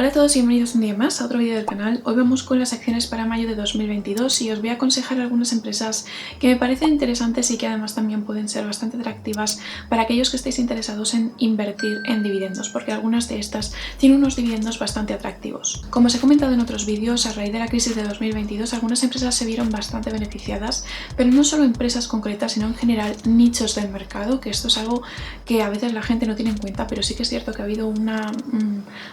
Hola a todos y bienvenidos un día más a otro vídeo del canal. Hoy vamos con las acciones para mayo de 2022 y os voy a aconsejar algunas empresas que me parecen interesantes y que además también pueden ser bastante atractivas para aquellos que estéis interesados en invertir en dividendos, porque algunas de estas tienen unos dividendos bastante atractivos. Como os he comentado en otros vídeos, a raíz de la crisis de 2022 algunas empresas se vieron bastante beneficiadas, pero no solo empresas concretas, sino en general nichos del mercado, que esto es algo que a veces la gente no tiene en cuenta, pero sí que es cierto que ha habido una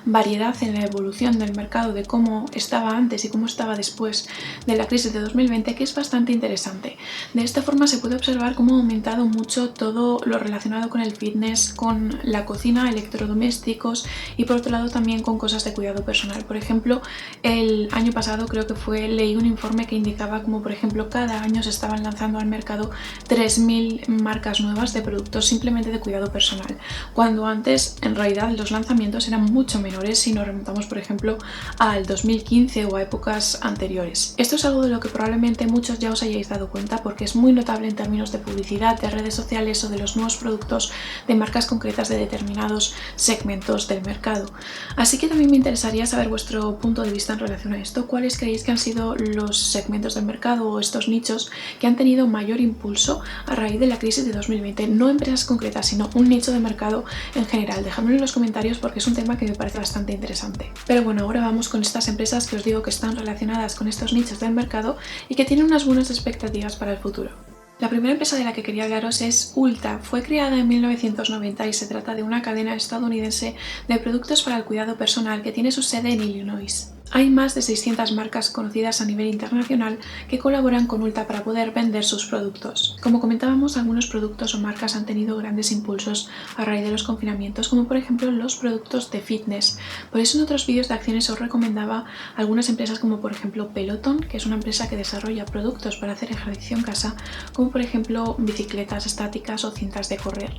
variedad en la evolución del mercado de cómo estaba antes y cómo estaba después de la crisis de 2020, que es bastante interesante. De esta forma se puede observar cómo ha aumentado mucho todo lo relacionado con el fitness, con la cocina, electrodomésticos y por otro lado también con cosas de cuidado personal. Por ejemplo, el año pasado leí un informe que indicaba como por ejemplo cada año se estaban lanzando al mercado 3.000 marcas nuevas de productos simplemente de cuidado personal, cuando antes en realidad los lanzamientos eran mucho menores si nos remontamos por ejemplo al 2015 o a épocas anteriores. Esto es algo de lo que probablemente muchos ya os hayáis dado cuenta porque es muy notable en términos de publicidad, de redes sociales o de los nuevos productos de marcas concretas de determinados segmentos del mercado. Así que también me interesaría saber vuestro punto de vista en relación a esto. ¿Cuáles creéis que han sido los segmentos del mercado o estos nichos que han tenido mayor impulso a raíz de la crisis de 2020? No empresas concretas, sino un nicho de mercado en general. Dejadmelo en los comentarios porque es un tema que me parece bastante interesante. Pero bueno, ahora vamos con estas empresas que os digo que están relacionadas con estos nichos del mercado y que tienen unas buenas expectativas para el futuro. La primera empresa de la que quería hablaros es Ulta. Fue creada en 1990 y se trata de una cadena estadounidense de productos para el cuidado personal que tiene su sede en Illinois. Hay más de 600 marcas conocidas a nivel internacional que colaboran con Ulta para poder vender sus productos. Como comentábamos, algunos productos o marcas han tenido grandes impulsos a raíz de los confinamientos, como por ejemplo los productos de fitness. Por eso en otros vídeos de acciones os recomendaba algunas empresas como por ejemplo Peloton, que es una empresa que desarrolla productos para hacer ejercicio en casa, como por ejemplo bicicletas estáticas o cintas de correr.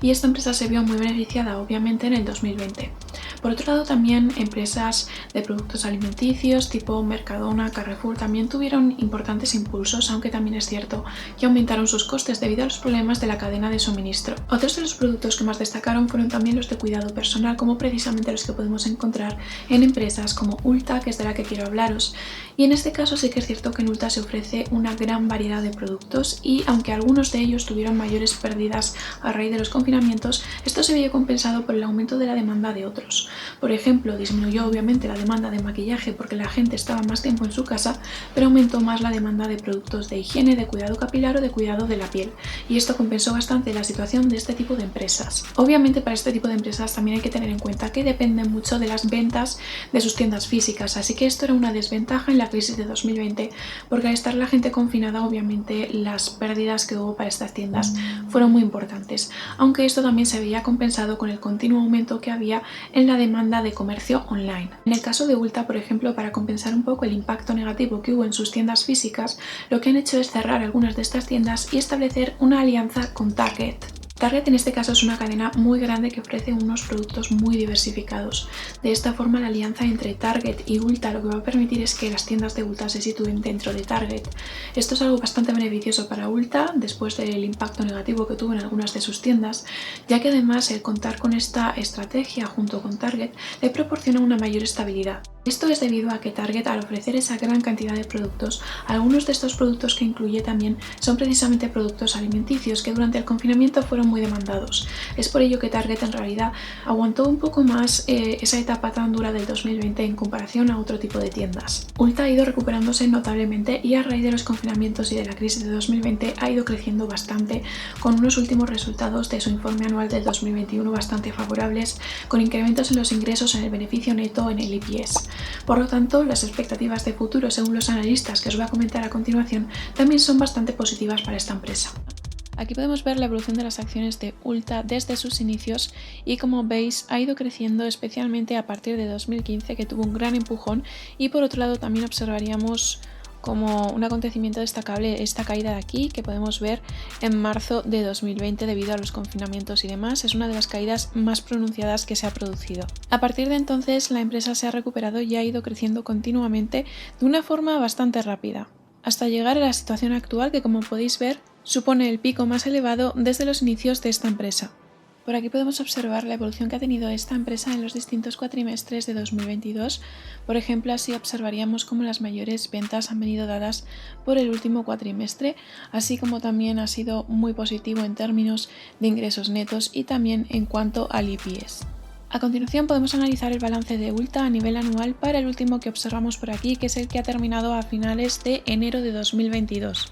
Y esta empresa se vio muy beneficiada obviamente en el 2020. Por otro lado, también empresas de productos alimenticios tipo Mercadona, Carrefour también tuvieron importantes impulsos, aunque también es cierto que aumentaron sus costes debido a los problemas de la cadena de suministro. Otros de los productos que más destacaron fueron también los de cuidado personal, como precisamente los que podemos encontrar en empresas como Ulta, que es de la que quiero hablaros. Y en este caso sí que es cierto que en Ulta se ofrece una gran variedad de productos y aunque algunos de ellos tuvieron mayores pérdidas a raíz de los confinamientos, esto se vio compensado por el aumento de la demanda de otros. Por ejemplo, disminuyó obviamente la demanda de maquillaje porque la gente estaba más tiempo en su casa, pero aumentó más la demanda de productos de higiene, de cuidado capilar o de cuidado de la piel, y esto compensó bastante la situación de este tipo de empresas. Obviamente para este tipo de empresas también hay que tener en cuenta que dependen mucho de las ventas de sus tiendas físicas, así que esto era una desventaja en la crisis de 2020 porque al estar la gente confinada obviamente las pérdidas que hubo para estas tiendas fueron muy importantes, aunque esto también se veía compensado con el continuo aumento que había en la demanda de comercio online. En el caso de Ulta, por ejemplo, para compensar un poco el impacto negativo que hubo en sus tiendas físicas, lo que han hecho es cerrar algunas de estas tiendas y establecer una alianza con Target. Target en este caso es una cadena muy grande que ofrece unos productos muy diversificados. De esta forma la alianza entre Target y Ulta lo que va a permitir es que las tiendas de Ulta se sitúen dentro de Target. Esto es algo bastante beneficioso para Ulta después del impacto negativo que tuvo en algunas de sus tiendas, ya que además el contar con esta estrategia junto con Target le proporciona una mayor estabilidad. Esto es debido a que Target, al ofrecer esa gran cantidad de productos, algunos de estos productos que incluye también son precisamente productos alimenticios que durante el confinamiento fueron muy demandados. Es por ello que Target en realidad aguantó un poco más esa etapa tan dura del 2020 en comparación a otro tipo de tiendas. Ulta ha ido recuperándose notablemente y a raíz de los confinamientos y de la crisis de 2020 ha ido creciendo bastante, con unos últimos resultados de su informe anual del 2021 bastante favorables, con incrementos en los ingresos, en el beneficio neto, en el EPS. Por lo tanto, las expectativas de futuro, según los analistas que os voy a comentar a continuación, también son bastante positivas para esta empresa. Aquí podemos ver la evolución de las acciones de Ulta desde sus inicios y como veis ha ido creciendo especialmente a partir de 2015, que tuvo un gran empujón, y por otro lado también observaríamos como un acontecimiento destacable esta caída de aquí que podemos ver en marzo de 2020 debido a los confinamientos y demás. Es una de las caídas más pronunciadas que se ha producido. A partir de entonces la empresa se ha recuperado y ha ido creciendo continuamente de una forma bastante rápida, hasta llegar a la situación actual que, como podéis ver, supone el pico más elevado desde los inicios de esta empresa. Por aquí podemos observar la evolución que ha tenido esta empresa en los distintos cuatrimestres de 2022. Por ejemplo, así observaríamos cómo las mayores ventas han venido dadas por el último cuatrimestre, así como también ha sido muy positivo en términos de ingresos netos y también en cuanto al EPS. A continuación podemos analizar el balance de Ulta a nivel anual para el último que observamos por aquí, que es el que ha terminado a finales de enero de 2022.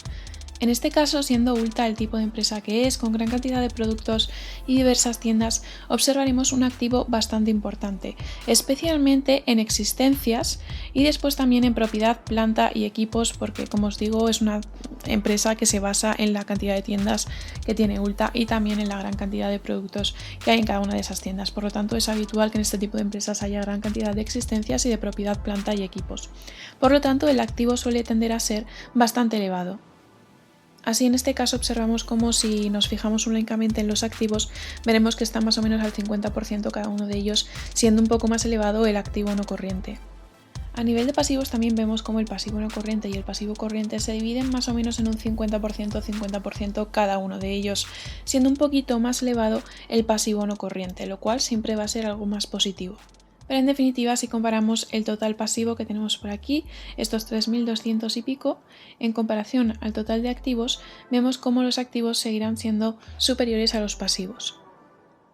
En este caso, siendo Ulta el tipo de empresa que es, con gran cantidad de productos y diversas tiendas, observaremos un activo bastante importante, especialmente en existencias y después también en propiedad, planta y equipos, porque como os digo es una empresa que se basa en la cantidad de tiendas que tiene Ulta y también en la gran cantidad de productos que hay en cada una de esas tiendas. Por lo tanto, es habitual que en este tipo de empresas haya gran cantidad de existencias y de propiedad, planta y equipos. Por lo tanto, el activo suele tender a ser bastante elevado. Así, en este caso observamos como si nos fijamos únicamente en los activos, veremos que está más o menos al 50% cada uno de ellos, siendo un poco más elevado el activo no corriente. A nivel de pasivos también vemos como el pasivo no corriente y el pasivo corriente se dividen más o menos en un 50% cada uno de ellos, siendo un poquito más elevado el pasivo no corriente, lo cual siempre va a ser algo más positivo. Pero en definitiva, si comparamos el total pasivo que tenemos por aquí, estos 3.200 y pico, en comparación al total de activos, vemos cómo los activos seguirán siendo superiores a los pasivos.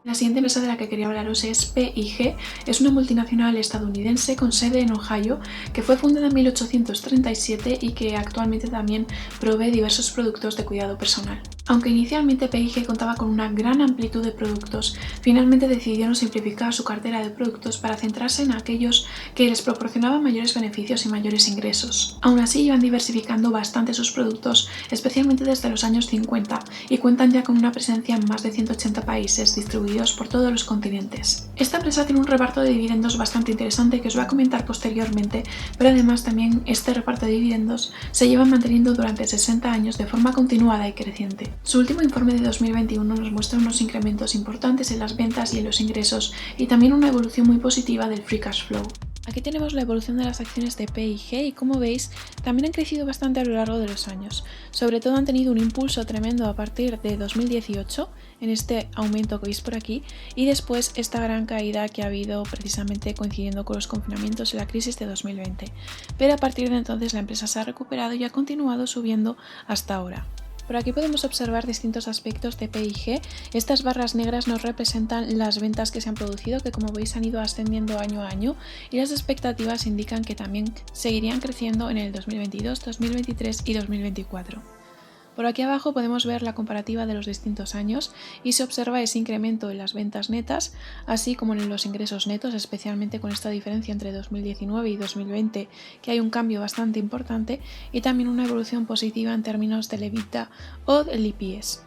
La siguiente empresa de la que quería hablaros es P&G. Es una multinacional estadounidense con sede en Ohio que fue fundada en 1837 y que actualmente también provee diversos productos de cuidado personal. Aunque inicialmente P&G contaba con una gran amplitud de productos, finalmente decidieron simplificar su cartera de productos para centrarse en aquellos que les proporcionaban mayores beneficios y mayores ingresos. Aún así, iban diversificando bastante sus productos, especialmente desde los años 50, y cuentan ya con una presencia en más de 180 países distribuidos por todos los continentes. Esta empresa tiene un reparto de dividendos bastante interesante que os voy a comentar posteriormente, pero además también este reparto de dividendos se lleva manteniendo durante 60 años de forma continuada y creciente. Su último informe de 2021 nos muestra unos incrementos importantes en las ventas y en los ingresos y también una evolución muy positiva del free cash flow. Aquí tenemos la evolución de las acciones de P&G y como veis también han crecido bastante a lo largo de los años. Sobre todo han tenido un impulso tremendo a partir de 2018 en este aumento que veis por aquí y después esta gran caída que ha habido precisamente coincidiendo con los confinamientos y la crisis de 2020. Pero a partir de entonces la empresa se ha recuperado y ha continuado subiendo hasta ahora. Por aquí podemos observar distintos aspectos de P&G. Estas barras negras nos representan las ventas que se han producido, que como veis han ido ascendiendo año a año, y las expectativas indican que también seguirían creciendo en el 2022, 2023 y 2024. Por aquí abajo podemos ver la comparativa de los distintos años y se observa ese incremento en las ventas netas, así como en los ingresos netos, especialmente con esta diferencia entre 2019 y 2020, que hay un cambio bastante importante, y también una evolución positiva en términos del EBITDA o del EPS.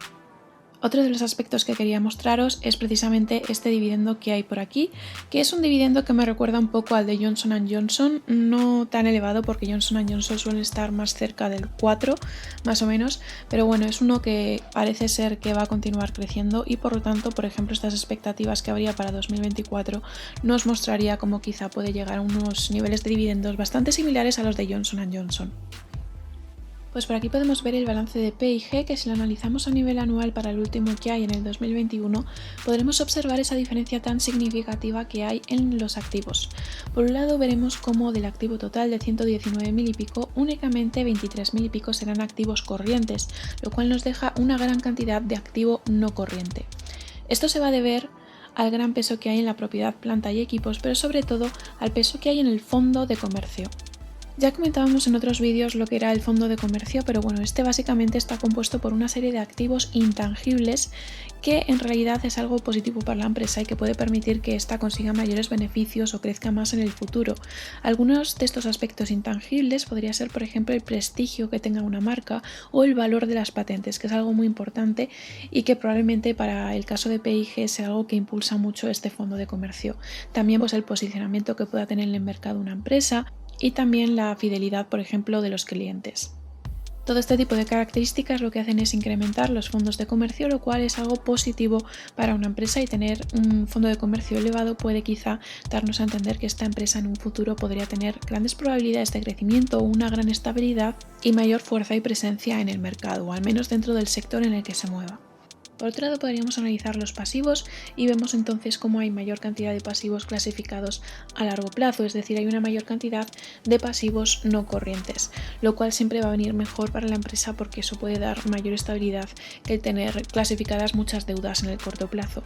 Otro de los aspectos que quería mostraros es precisamente este dividendo que hay por aquí, que es un dividendo que me recuerda un poco al de Johnson & Johnson, no tan elevado porque Johnson & Johnson suele estar más cerca del 4 más o menos, pero bueno, es uno que parece ser que va a continuar creciendo y por lo tanto, por ejemplo, estas expectativas que habría para 2024 nos mostraría cómo quizá puede llegar a unos niveles de dividendos bastante similares a los de Johnson & Johnson. Pues por aquí podemos ver el balance de P&G, que si lo analizamos a nivel anual para el último que hay en el 2021, podremos observar esa diferencia tan significativa que hay en los activos. Por un lado veremos cómo del activo total de 119.000 y pico, únicamente 23.000 y pico serán activos corrientes, lo cual nos deja una gran cantidad de activo no corriente. Esto se va a deber al gran peso que hay en la propiedad, planta y equipos, pero sobre todo al peso que hay en el fondo de comercio. Ya comentábamos en otros vídeos lo que era el fondo de comercio, pero bueno, este básicamente está compuesto por una serie de activos intangibles que en realidad es algo positivo para la empresa y que puede permitir que ésta consiga mayores beneficios o crezca más en el futuro. Algunos de estos aspectos intangibles podría ser, por ejemplo, el prestigio que tenga una marca o el valor de las patentes, que es algo muy importante y que probablemente para el caso de P&G sea algo que impulsa mucho este fondo de comercio. También pues el posicionamiento que pueda tener en el mercado una empresa, y también la fidelidad, por ejemplo, de los clientes. Todo este tipo de características lo que hacen es incrementar los fondos de comercio, lo cual es algo positivo para una empresa, y tener un fondo de comercio elevado puede quizá darnos a entender que esta empresa en un futuro podría tener grandes probabilidades de crecimiento, una gran estabilidad y mayor fuerza y presencia en el mercado, o al menos dentro del sector en el que se mueva. Por otro lado, podríamos analizar los pasivos y vemos entonces cómo hay mayor cantidad de pasivos clasificados a largo plazo, es decir, hay una mayor cantidad de pasivos no corrientes, lo cual siempre va a venir mejor para la empresa porque eso puede dar mayor estabilidad que el tener clasificadas muchas deudas en el corto plazo.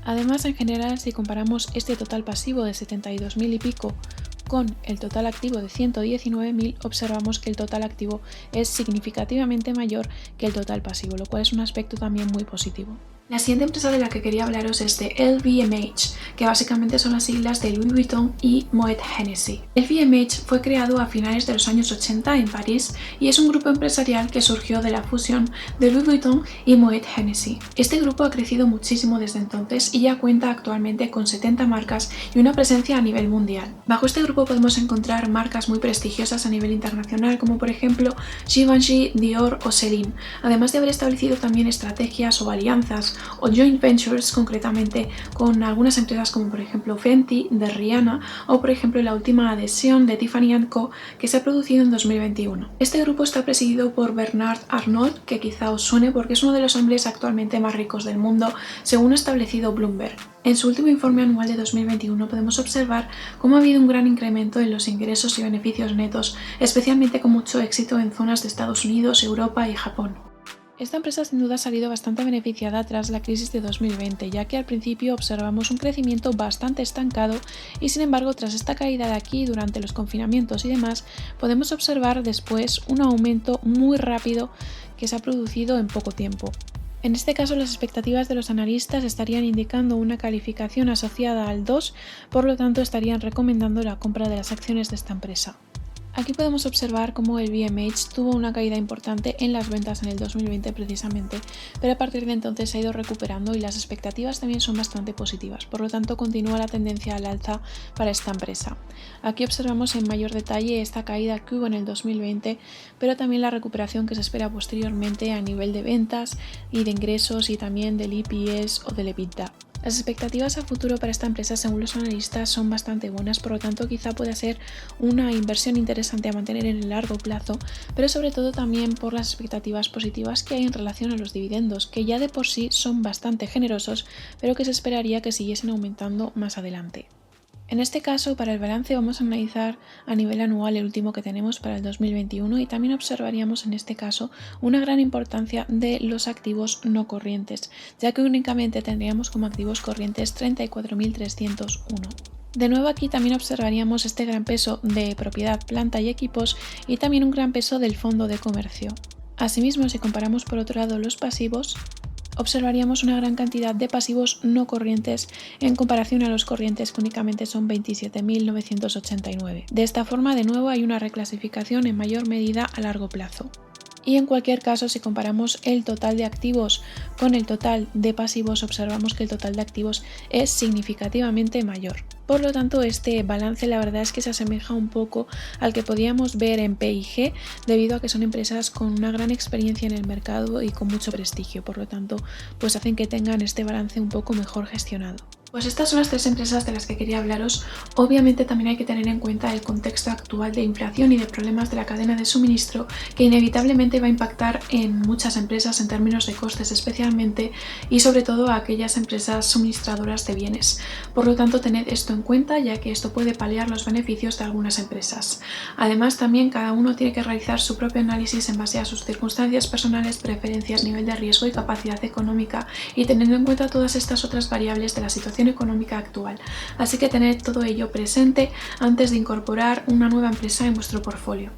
Además, en general, si comparamos este total pasivo de 72.000 y pico con el total activo de 119.000, observamos que el total activo es significativamente mayor que el total pasivo, lo cual es un aspecto también muy positivo. La siguiente empresa de la que quería hablaros es de LVMH, que básicamente son las siglas de Louis Vuitton y Moet Hennessy. LVMH fue creado a finales de los años 80 en París y es un grupo empresarial que surgió de la fusión de Louis Vuitton y Moet Hennessy. Este grupo ha crecido muchísimo desde entonces y ya cuenta actualmente con 70 marcas y una presencia a nivel mundial. Bajo este grupo podemos encontrar marcas muy prestigiosas a nivel internacional como por ejemplo Givenchy, Dior o Celine, además de haber establecido también estrategias o alianzas o joint ventures concretamente con algunas empresas como por ejemplo Fenty de Rihanna o por ejemplo la última adhesión de Tiffany & Co que se ha producido en 2021. Este grupo está presidido por Bernard Arnault, que quizá os suene porque es uno de los hombres actualmente más ricos del mundo según ha establecido Bloomberg. En su último informe anual de 2021 podemos observar cómo ha habido un gran incremento en los ingresos y beneficios netos, especialmente con mucho éxito en zonas de Estados Unidos, Europa y Japón. Esta empresa sin duda ha salido bastante beneficiada tras la crisis de 2020, ya que al principio observamos un crecimiento bastante estancado y sin embargo tras esta caída de aquí durante los confinamientos y demás podemos observar después un aumento muy rápido que se ha producido en poco tiempo. En este caso las expectativas de los analistas estarían indicando una calificación asociada al 2, por lo tanto estarían recomendando la compra de las acciones de esta empresa. Aquí podemos observar cómo el LVMH tuvo una caída importante en las ventas en el 2020 precisamente, pero a partir de entonces se ha ido recuperando y las expectativas también son bastante positivas, por lo tanto continúa la tendencia al alza para esta empresa. Aquí observamos en mayor detalle esta caída que hubo en el 2020, pero también la recuperación que se espera posteriormente a nivel de ventas y de ingresos y también del EPS o del EBITDA. Las expectativas a futuro para esta empresa según los analistas son bastante buenas, por lo tanto quizá pueda ser una inversión interesante a mantener en el largo plazo, pero sobre todo también por las expectativas positivas que hay en relación a los dividendos, que ya de por sí son bastante generosos, pero que se esperaría que siguiesen aumentando más adelante. En este caso, para el balance vamos a analizar a nivel anual el último que tenemos para el 2021 y también observaríamos en este caso una gran importancia de los activos no corrientes, ya que únicamente tendríamos como activos corrientes 34.301. De nuevo aquí también observaríamos este gran peso de propiedad, planta y equipos y también un gran peso del fondo de comercio. Asimismo, si comparamos por otro lado los pasivos, observaríamos una gran cantidad de pasivos no corrientes en comparación a los corrientes que únicamente son 27.989. De esta forma, de nuevo, hay una reclasificación en mayor medida a largo plazo. Y en cualquier caso, si comparamos el total de activos con el total de pasivos, observamos que el total de activos es significativamente mayor. Por lo tanto, este balance la verdad es que se asemeja un poco al que podíamos ver en P&G, debido a que son empresas con una gran experiencia en el mercado y con mucho prestigio. Por lo tanto, pues hacen que tengan este balance un poco mejor gestionado. Pues estas son las tres empresas de las que quería hablaros. Obviamente también hay que tener en cuenta el contexto actual de inflación y de problemas de la cadena de suministro que inevitablemente va a impactar en muchas empresas en términos de costes especialmente y sobre todo a aquellas empresas suministradoras de bienes. Por lo tanto, tened esto en cuenta ya que esto puede paliar los beneficios de algunas empresas. Además, también cada uno tiene que realizar su propio análisis en base a sus circunstancias personales, preferencias, nivel de riesgo y capacidad económica y teniendo en cuenta todas estas otras variables de la situación económica actual, así que tened todo ello presente antes de incorporar una nueva empresa en vuestro portfolio.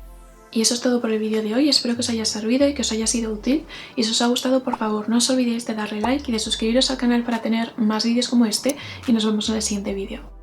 Y eso es todo por el vídeo de hoy, espero que os haya servido y que os haya sido útil, y si os ha gustado por favor no os olvidéis de darle like y de suscribiros al canal para tener más vídeos como este y nos vemos en el siguiente vídeo.